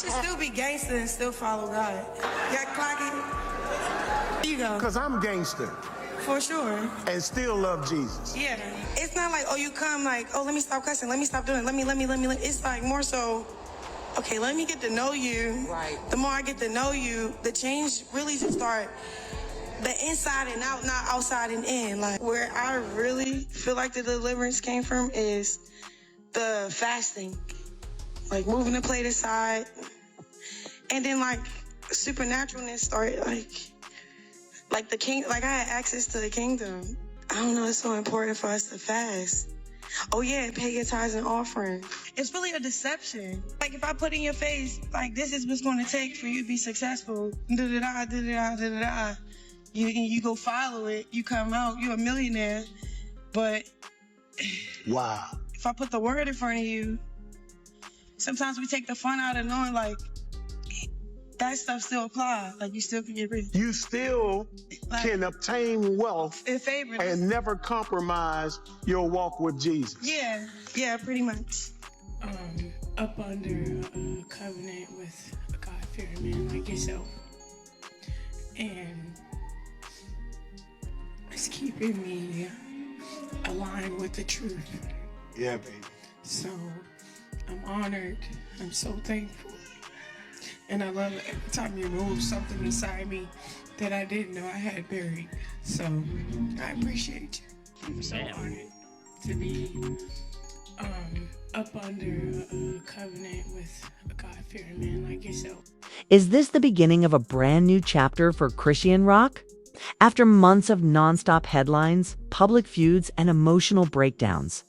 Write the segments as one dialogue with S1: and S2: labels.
S1: should still be gangster and still follow God. Yeah, clock it. There you go.
S2: Because I'm gangster.
S1: For sure.
S2: And still love Jesus.
S1: Yeah. It's not like, oh, you come like, oh, let me stop cussing. Let me stop doing it. Let me. It's like more so, okay, let me get to know you.
S3: Right.
S1: The more I get to know you, the change really should start the inside and out, not outside and in. Like, where I really feel like the deliverance came from is the fasting. Like, moving the plate aside. And then, like, supernaturalness started, like the king, like I had access to the kingdom. I don't know, it's so important for us to fast. Oh yeah, pay your tithes and offering. It's really a deception. Like if I put in your face, like this is what's going to take for you to be successful. Da-da-da, da-da-da, da-da-da. You go follow it, you come out, you're a millionaire. But
S2: Wow.
S1: if I put the word in front of you, sometimes we take the fun out of knowing like, that stuff still applies. Like you still can get rich.
S2: You still can obtain wealth
S1: In favor.
S2: and never compromise your walk with Jesus.
S1: Yeah, pretty much.
S4: Up under a covenant with a God-fearing man like yourself. And it's keeping me aligned with the truth.
S2: Yeah, baby.
S4: So I'm honored. I'm so thankful. And I love it every time you move something inside me that I didn't know I had buried. So I appreciate you. I'm so honored to be up under a covenant with a God-fearing man like yourself.
S5: Is this the beginning of a brand new chapter for Chrisean Rock? After months of nonstop headlines, public feuds, and emotional breakdowns,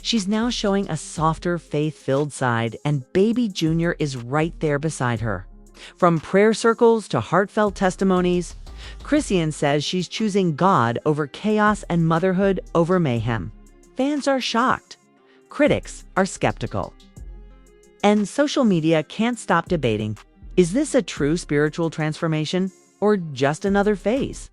S5: she's now showing a softer, faith-filled side, and baby Junior is right there beside her. From prayer circles to heartfelt testimonies, Chrisean says she's choosing God over chaos and motherhood over mayhem. Fans are shocked. Critics are skeptical. And social media can't stop debating, is this a true spiritual transformation or just another phase?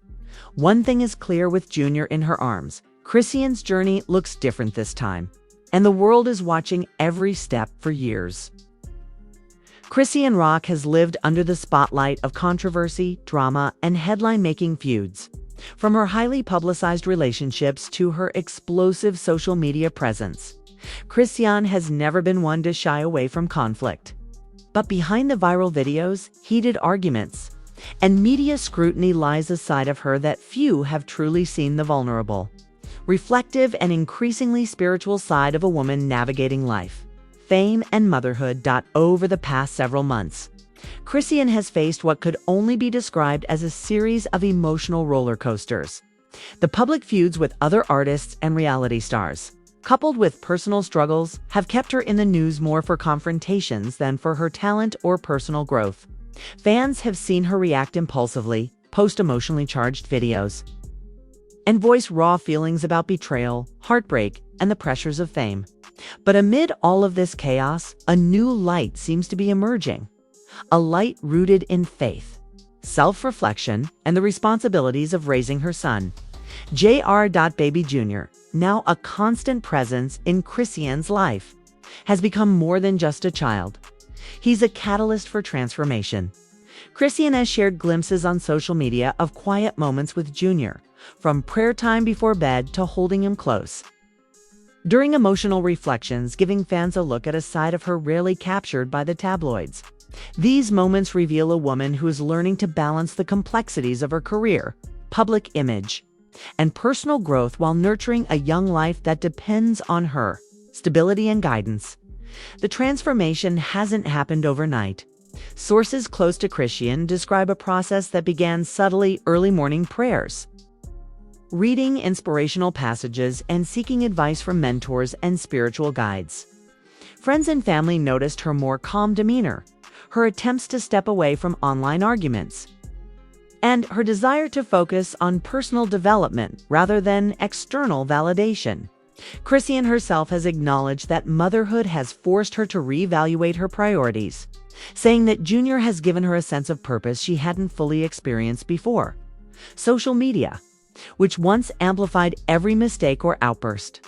S5: One thing is clear with Junior in her arms. Chrisean's journey looks different this time, and the world is watching every step for years. Chrisean Rock has lived under the spotlight of controversy, drama, and headline-making feuds. From her highly publicized relationships to her explosive social media presence, Chrisean has never been one to shy away from conflict. But behind the viral videos, heated arguments, and media scrutiny lies a side of her that few have truly seen: the vulnerable, reflective, and increasingly spiritual side of a woman navigating life, fame, and motherhood. Over the past several months, Chrisean has faced what could only be described as a series of emotional roller coasters. The public feuds with other artists and reality stars, coupled with personal struggles, have kept her in the news more for confrontations than for her talent or personal growth. Fans have seen her react impulsively, post emotionally charged videos, and voice raw feelings about betrayal, heartbreak, and the pressures of fame. But amid all of this chaos, a new light seems to be emerging. A light rooted in faith, self-reflection, and the responsibilities of raising her son. Baby Jr., now a constant presence in Chrisean's life, has become more than just a child. He's a catalyst for transformation. Chrisean has shared glimpses on social media of quiet moments with Junior, from prayer time before bed to holding him close. During emotional reflections, giving fans a look at a side of her rarely captured by the tabloids. These moments reveal a woman who is learning to balance the complexities of her career, public image, and personal growth while nurturing a young life that depends on her stability and guidance. The transformation hasn't happened overnight. Sources close to Chrisean describe a process that began subtly: early morning prayers, reading inspirational passages, and seeking advice from mentors and spiritual guides. Friends and family noticed her more calm demeanor, her attempts to step away from online arguments, and her desire to focus on personal development rather than external validation. Chrisean herself has acknowledged that motherhood has forced her to reevaluate her priorities, saying that Junior has given her a sense of purpose she hadn't fully experienced before. Social media, which once amplified every mistake or outburst,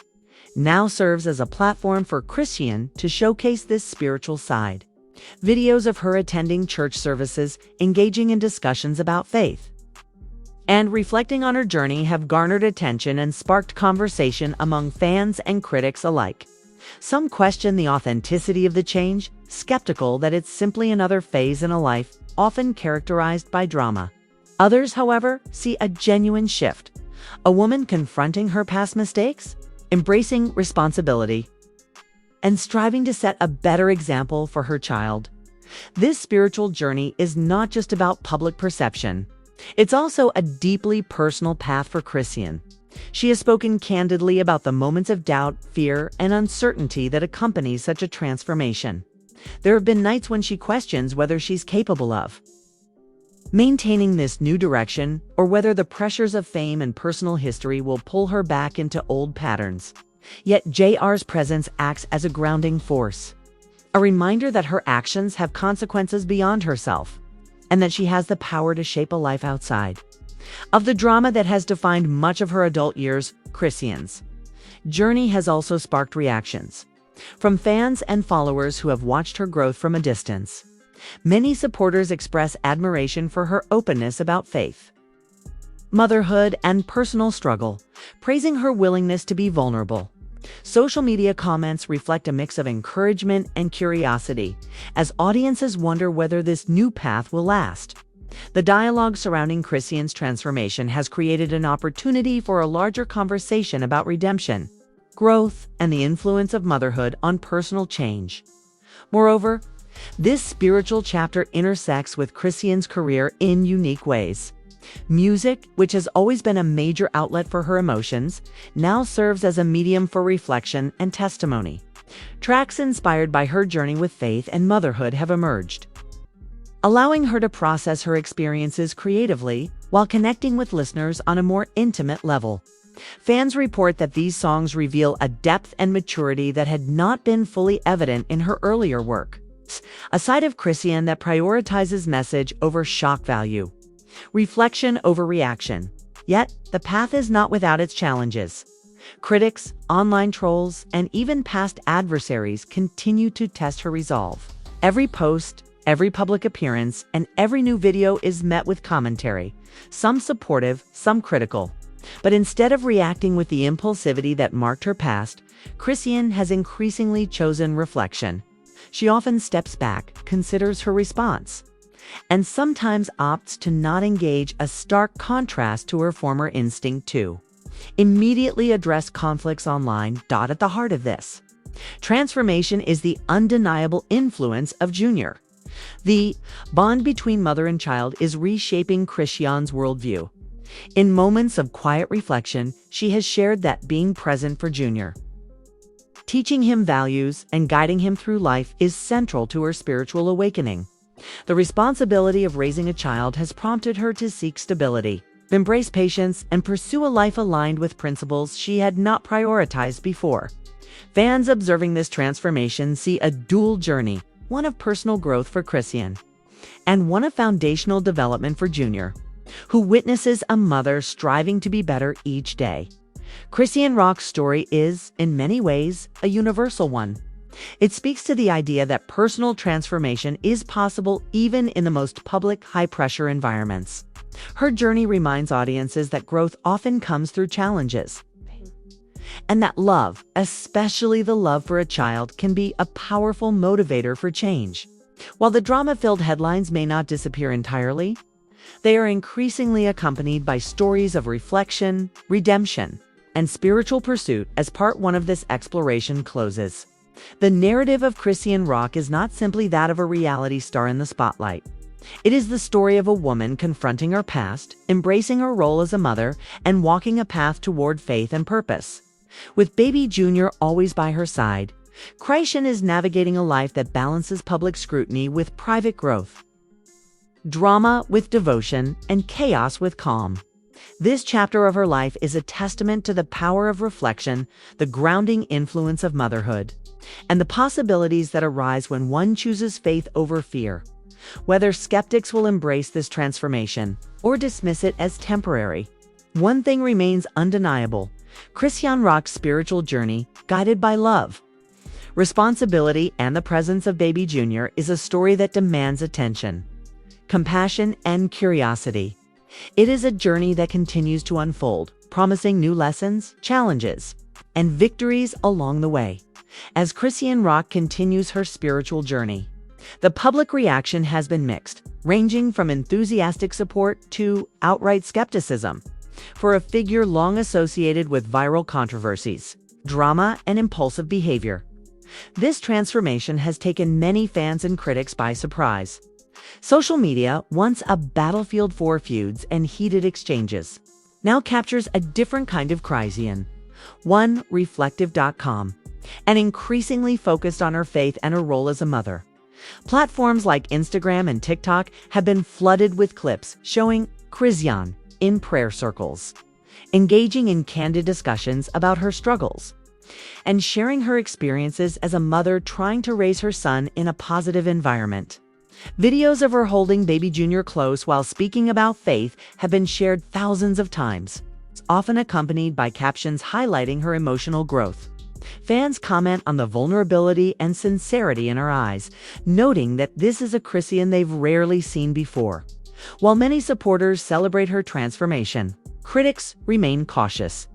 S5: now serves as a platform for Chrisean to showcase this spiritual side. Videos of her attending church services, engaging in discussions about faith, and reflecting on her journey have garnered attention and sparked conversation among fans and critics alike. Some question the authenticity of the change, skeptical that it's simply another phase in a life often characterized by drama. Others, however, see a genuine shift, a woman confronting her past mistakes, embracing responsibility, and striving to set a better example for her child. This spiritual journey is not just about public perception. It's also a deeply personal path for Chrisean. She has spoken candidly about the moments of doubt, fear, and uncertainty that accompany such a transformation. There have been nights when she questions whether she's capable of maintaining this new direction, or whether the pressures of fame and personal history will pull her back into old patterns. Yet JR's presence acts as a grounding force, a reminder that her actions have consequences beyond herself, and that she has the power to shape a life outside of the drama that has defined much of her adult years. Chrisean's journey has also sparked reactions from fans and followers who have watched her growth from a distance. Many supporters express admiration for her openness about faith, motherhood, and personal struggle, praising her willingness to be vulnerable. Social media comments reflect a mix of encouragement and curiosity, as audiences wonder whether this new path will last. The dialogue surrounding Chrisean's transformation has created an opportunity for a larger conversation about redemption, growth, and the influence of motherhood on personal change. Moreover, this spiritual chapter intersects with Chrisean's career in unique ways. Music, which has always been a major outlet for her emotions, now serves as a medium for reflection and testimony. Tracks inspired by her journey with faith and motherhood have emerged, allowing her to process her experiences creatively while connecting with listeners on a more intimate level. Fans report that these songs reveal a depth and maturity that had not been fully evident in her earlier work, a side of Chrisean that prioritizes message over shock value, reflection over reaction. Yet, the path is not without its challenges. Critics, online trolls, and even past adversaries continue to test her resolve. Every post, every public appearance, and every new video is met with commentary, some supportive, some critical. But instead of reacting with the impulsivity that marked her past, Chrisean has increasingly chosen reflection. She often steps back, considers her response, and sometimes opts to not engage, a stark contrast to her former instinct to immediately address conflicts online. At the heart of this transformation is the undeniable influence of Junior. The bond between mother and child is reshaping Chrisean's worldview. In moments of quiet reflection, she has shared that being present for Junior, teaching him values, and guiding him through life is central to her spiritual awakening. The responsibility of raising a child has prompted her to seek stability, embrace patience, and pursue a life aligned with principles she had not prioritized before. Fans observing this transformation see a dual journey, one of personal growth for Chrisean, and one of foundational development for Junior, who witnesses a mother striving to be better each day. Chrisean Rock's story is, in many ways, a universal one. It speaks to the idea that personal transformation is possible even in the most public, high-pressure environments. Her journey reminds audiences that growth often comes through challenges, and that love, especially the love for a child, can be a powerful motivator for change. While the drama-filled headlines may not disappear entirely, they are increasingly accompanied by stories of reflection, redemption, and spiritual pursuit as part one of this exploration closes. The narrative of Chrisean Rock is not simply that of a reality star in the spotlight. It is the story of a woman confronting her past, embracing her role as a mother, and walking a path toward faith and purpose. With baby Junior always by her side, Chrisean is navigating a life that balances public scrutiny with private growth, drama with devotion, and chaos with calm. This chapter of her life is a testament to the power of reflection, the grounding influence of motherhood, and the possibilities that arise when one chooses faith over fear. Whether skeptics will embrace this transformation or dismiss it as temporary, one thing remains undeniable: Chrisean Rock's spiritual journey, guided by love, Responsibility and the presence of baby Junior is a story that demands attention, compassion, and curiosity. It is a journey that continues to unfold, promising new lessons, challenges, and victories along the way. As Chrisean Rock continues her spiritual journey, the public reaction has been mixed, ranging from enthusiastic support to outright skepticism. For a figure long associated with viral controversies, drama, and impulsive behavior, this transformation has taken many fans and critics by surprise. Social media, once a battlefield for feuds and heated exchanges, now captures a different kind of Chrisean, one reflective.com, and increasingly focused on her faith and her role as a mother. Platforms like Instagram and TikTok have been flooded with clips showing Chrisean in prayer circles, engaging in candid discussions about her struggles, and sharing her experiences as a mother trying to raise her son in a positive environment. Videos of her holding baby Junior close while speaking about faith have been shared thousands of times, often accompanied by captions highlighting her emotional growth. Fans comment on the vulnerability and sincerity in her eyes, noting that this is a Chrisean they've rarely seen before. While many supporters celebrate her transformation, critics remain cautious.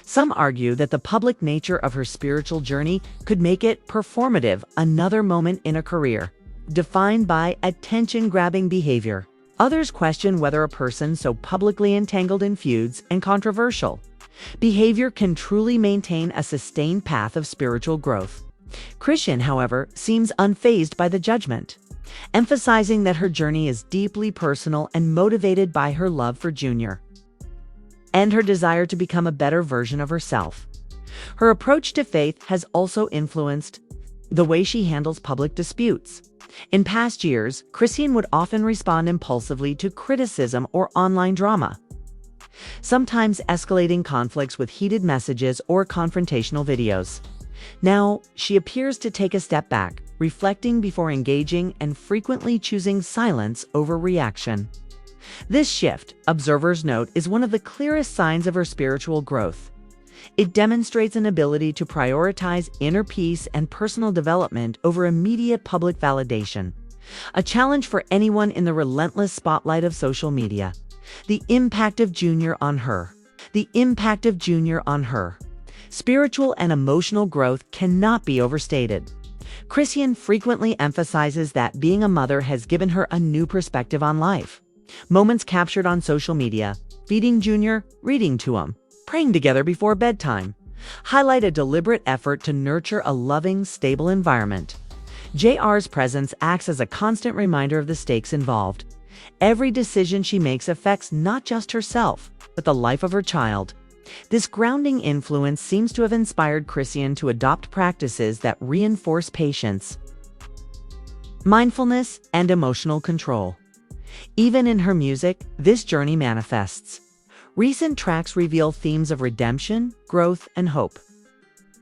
S5: Some argue that the public nature of her spiritual journey could make it performative, another moment in a career defined by attention-grabbing behavior. Others question whether a person so publicly entangled in feuds and controversial behavior can truly maintain a sustained path of spiritual growth. Chrisean, however, seems unfazed by the judgment, emphasizing that her journey is deeply personal and motivated by her love for Junior and her desire to become a better version of herself. Her approach to faith has also influenced the way she handles public disputes. In past years, Chrisean would often respond impulsively to criticism or online drama, sometimes escalating conflicts with heated messages or confrontational videos. Now, she appears to take a step back, reflecting before engaging and frequently choosing silence over reaction. This shift, observers note, is one of the clearest signs of her spiritual growth. It demonstrates an ability to prioritize inner peace and personal development over immediate public validation, a challenge for anyone in the relentless spotlight of social media. The impact of Junior on her. The impact of Junior on her. Spiritual and emotional growth cannot be overstated. Chrisean frequently emphasizes that being a mother has given her a new perspective on life. Moments captured on social media, feeding Junior, reading to him, praying together before bedtime, highlight a deliberate effort to nurture a loving, stable environment. JR's presence acts as a constant reminder of the stakes involved. Every decision she makes affects not just herself, but the life of her child. This grounding influence seems to have inspired Chrisean to adopt practices that reinforce patience, mindfulness, and emotional control. Even in her music, this journey manifests. Recent tracks reveal themes of redemption, growth, and hope,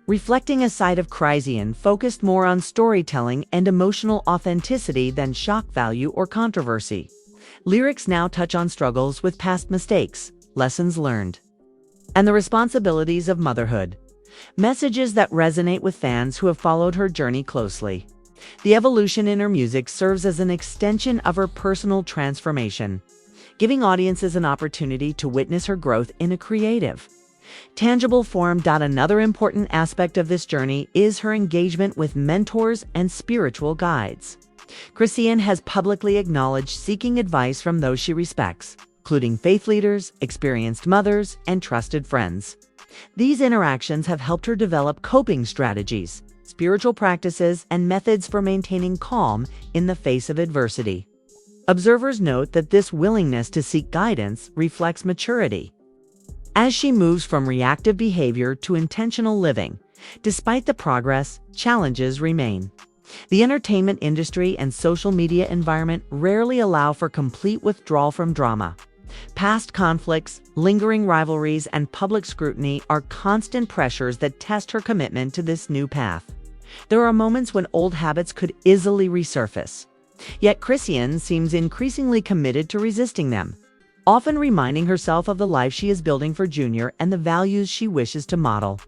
S5: reflecting a side of Chrisean focused more on storytelling and emotional authenticity than shock value or controversy. Lyrics now touch on struggles with past mistakes, lessons learned, and the responsibilities of motherhood, messages that resonate with fans who have followed her journey closely. The evolution in her music serves as an extension of her personal transformation, giving audiences an opportunity to witness her growth in a creative, tangible form. Another important aspect of this journey is her engagement with mentors and spiritual guides. Chrisean has publicly acknowledged seeking advice from those she respects, including faith leaders, experienced mothers, and trusted friends. These interactions have helped her develop coping strategies, spiritual practices, and methods for maintaining calm in the face of adversity. Observers note that this willingness to seek guidance reflects maturity, as she moves from reactive behavior to intentional living. Despite the progress, challenges remain. The entertainment industry and social media environment rarely allow for complete withdrawal from drama. Past conflicts, lingering rivalries, and public scrutiny are constant pressures that test her commitment to this new path. There are moments when old habits could easily resurface. Yet Chrisean seems increasingly committed to resisting them, often reminding herself of the life she is building for Junior and the values she wishes to model.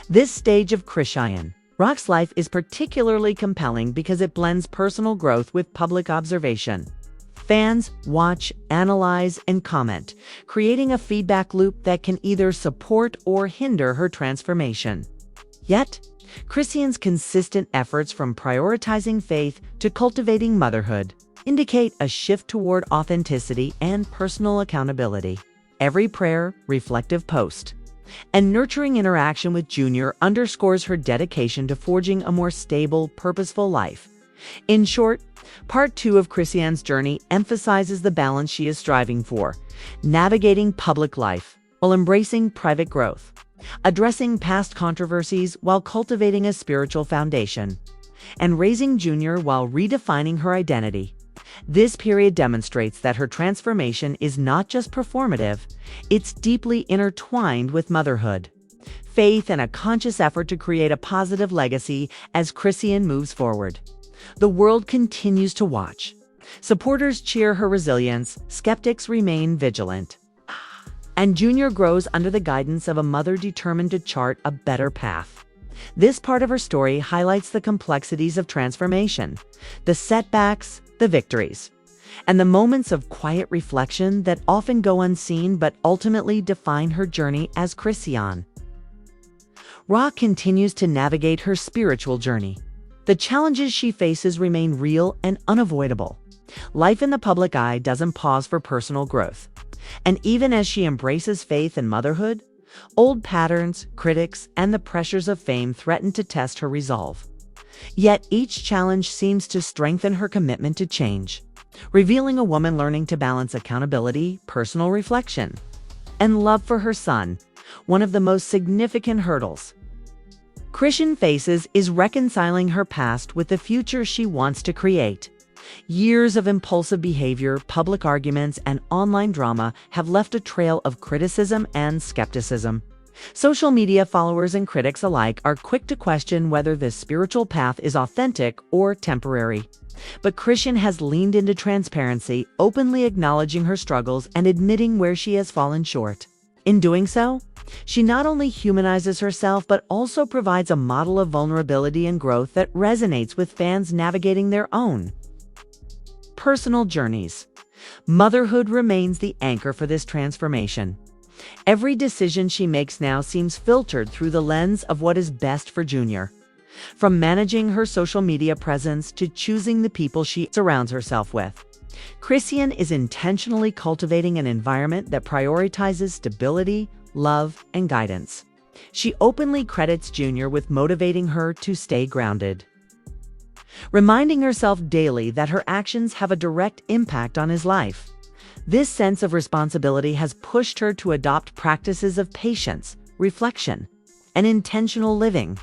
S5: This stage of Chrisean, Rock's life is particularly compelling because it blends personal growth with public observation. Fans watch, analyze, and comment, creating a feedback loop that can either support or hinder her transformation. Yet, Chrisean's consistent efforts from prioritizing faith to cultivating motherhood indicate a shift toward authenticity and personal accountability. Every prayer, reflective post, and nurturing interaction with Junior underscores her dedication to forging a more stable, purposeful life. In short, part 2 of Chrisean's journey emphasizes the balance she is striving for, navigating public life while embracing private growth, addressing past controversies while cultivating a spiritual foundation, and raising Junior while redefining her identity. This period demonstrates that her transformation is not just performative, it's deeply intertwined with motherhood, faith, and a conscious effort to create a positive legacy as Chrisean moves forward. The world continues to watch. Supporters cheer her resilience, skeptics remain vigilant, and Junior grows under the guidance of a mother determined to chart a better path. This part of her story highlights the complexities of transformation, the setbacks, the victories, and the moments of quiet reflection that often go unseen but ultimately define her journey as Chrisean Rock continues to navigate her spiritual journey. The challenges she faces remain real and unavoidable. Life in the public eye doesn't pause for personal growth. And even as she embraces faith and motherhood, old patterns, critics, and the pressures of fame threaten to test her resolve. Yet each challenge seems to strengthen her commitment to change, revealing a woman learning to balance accountability, personal reflection, and love for her son, one of the most significant hurdles Chrisean faces is reconciling her past with the future she wants to create. Years of impulsive behavior, public arguments, and online drama have left a trail of criticism and skepticism. Social media followers and critics alike are quick to question whether this spiritual path is authentic or temporary. But Chrisean has leaned into transparency, openly acknowledging her struggles and admitting where she has fallen short. In doing so, she not only humanizes herself but also provides a model of vulnerability and growth that resonates with fans navigating their own personal journeys. Motherhood remains the anchor for this transformation. Every decision she makes now seems filtered through the lens of what is best for Junior. From managing her social media presence to choosing the people she surrounds herself with, Chrisean is intentionally cultivating an environment that prioritizes stability, love, and guidance. She openly credits Junior with motivating her to stay grounded, reminding herself daily that her actions have a direct impact on his life. This sense of responsibility has pushed her to adopt practices of patience, reflection, and intentional living,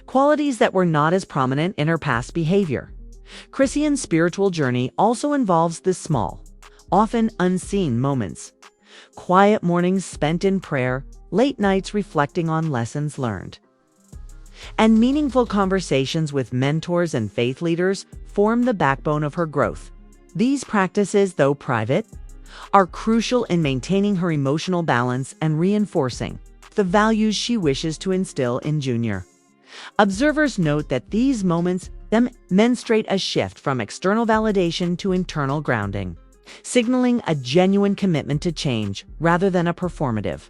S5: qualities that were not as prominent in her past behavior. Chrisean's spiritual journey also involves the small, often unseen moments. Quiet mornings spent in prayer, late nights reflecting on lessons learned, and meaningful conversations with mentors and faith leaders form the backbone of her growth. These practices, though private, are crucial in maintaining her emotional balance and reinforcing the values she wishes to instill in Junior. Observers note that these moments demonstrate a shift from external validation to internal grounding, signaling a genuine commitment to change rather than a performative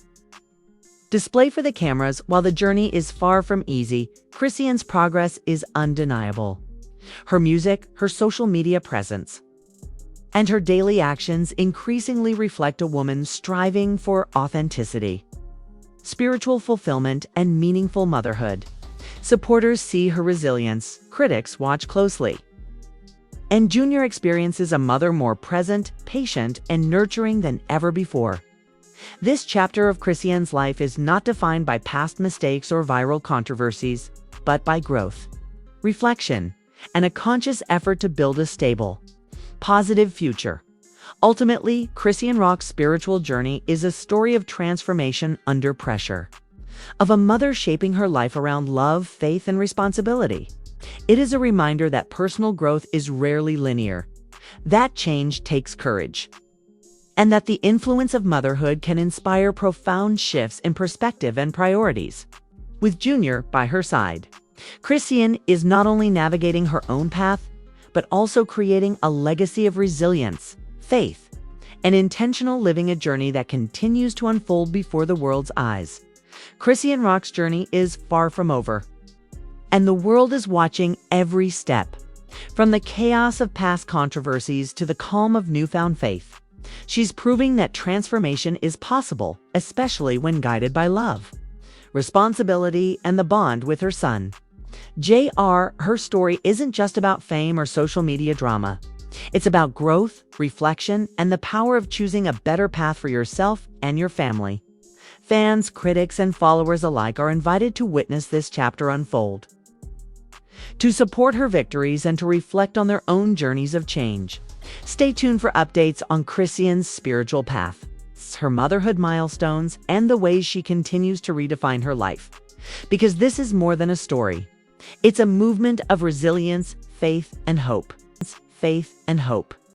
S5: display for the cameras. While the journey is far from easy, Chrisean's progress is undeniable. Her music, her social media presence, and her daily actions increasingly reflect a woman striving for authenticity, spiritual fulfillment, and meaningful motherhood. Supporters see her resilience, critics watch closely, and Junior experiences a mother more present, patient, and nurturing than ever before. This chapter of Chrisean's life is not defined by past mistakes or viral controversies, but by growth, reflection, and a conscious effort to build a stable, positive future. Ultimately, Chrisean Rock's spiritual journey is a story of transformation under pressure, of a mother shaping her life around love, faith, and responsibility. It is a reminder that personal growth is rarely linear, that change takes courage, and that the influence of motherhood can inspire profound shifts in perspective and priorities. with Junior by her side. Chrisean is not only navigating her own path, but also creating a legacy of resilience, faith, and intentional living, a journey that continues to unfold before the world's eyes. Chrisean Rock's journey is far from over, and the world is watching every step. From the chaos of past controversies to the calm of newfound faith, she's proving that transformation is possible, especially when guided by love, responsibility, and the bond with her son. Her story isn't just about fame or social media drama. It's about growth, reflection, and the power of choosing a better path for yourself and your family. Fans, critics, and followers alike are invited to witness this chapter unfold, to support her victories, and to reflect on their own journeys of change. Stay tuned for updates on Chrisean's spiritual path, her motherhood milestones, and the ways she continues to redefine her life. Because this is more than a story. It's a movement of resilience, faith, and hope. Faith and hope.